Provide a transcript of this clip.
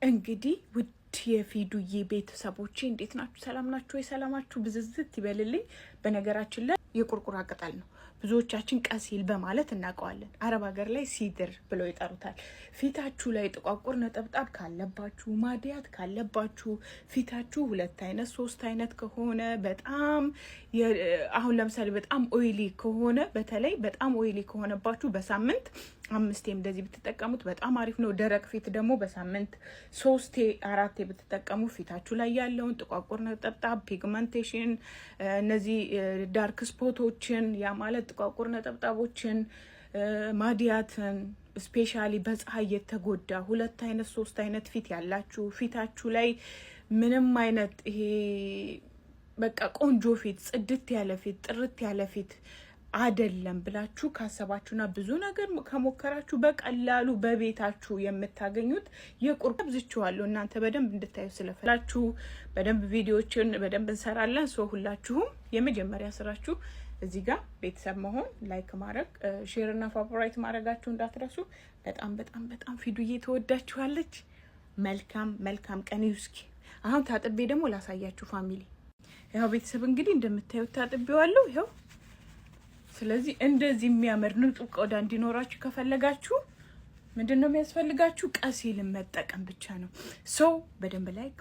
እንግዲህ ውድ የፊዱዬ ቤተሰቦቼ እንዴት ናችሁ? ሰላም ናችሁ ወይ? ሰላማችሁ ብዝዝት ይበልልኝ። በነገራችን ላይ የቁርቁራ ቅጠል ነው ብዙዎቻችን ቀሲል በማለት እናውቀዋለን። አረብ ሀገር ላይ ሲድር ብለው ይጠሩታል። ፊታችሁ ላይ ጥቋቁር ነጠብጣብ ካለባችሁ፣ ማዲያት ካለባችሁ፣ ፊታችሁ 2 አይነት 3 አይነት ከሆነ በጣም አሁን ለምሳሌ በጣም ኦይሊ ከሆነ በተለይ በጣም ኦይሊ ከሆነባችሁ በሳምንት 5 እንደዚህ ብትጠቀሙት በጣም አሪፍ ነው። ደረቅ ፊት ደግሞ በሳምንት 3 4 ብትጠቀሙ ፊታችሁ ላይ ያለውን ጥቋቁር ነጠብጣብ ፒግመንቴሽን፣ እነዚህ ዳርክ ስፖቶችን ያ ማለት ጥቋቁር ነጠብጣቦችን፣ ማዲያትን ስፔሻሊ በፀሐይ የተጎዳ 2 አይነት 3 አይነት ፊት ያላችሁ ፊታችሁ ላይ ምንም አይነት ይሄ በቃ ቆንጆ ፊት ጽድት ያለ ፊት ጥርት ያለ ፊት አይደለም ብላችሁ ካሰባችሁና ብዙ ነገር ከሞከራችሁ በቀላሉ በቤታችሁ የምታገኙት የቁርቁራ ብዝችዋለሁ እናንተ በደንብ እንድታዩ ስለፈላችሁ በደንብ ቪዲዮዎችን በደንብ እንሰራለን። ሶ ሁላችሁም የመጀመሪያ ስራችሁ እዚህ ጋር ቤተሰብ መሆን፣ ላይክ ማድረግ፣ ሼር እና ፋቮራይት ማድረጋችሁ እንዳትረሱ። በጣም በጣም በጣም ፊዱዬ ተወዳችኋለች። መልካም ቀን ይውስኪ። አሁን ታጥቤ ደግሞ ላሳያችሁ ፋሚሊ። ያው ቤተሰብ እንግዲህ እንደምታዩት ታጥቤዋለሁ ይሄው። ስለዚህ እንደዚህ የሚያምር ንጹህ ቆዳ እንዲኖራችሁ ከፈለጋችሁ ምንድነው የሚያስፈልጋችሁ? ቀሲልን መጠቀም ብቻ ነው። ሰው በደንብ ላይክ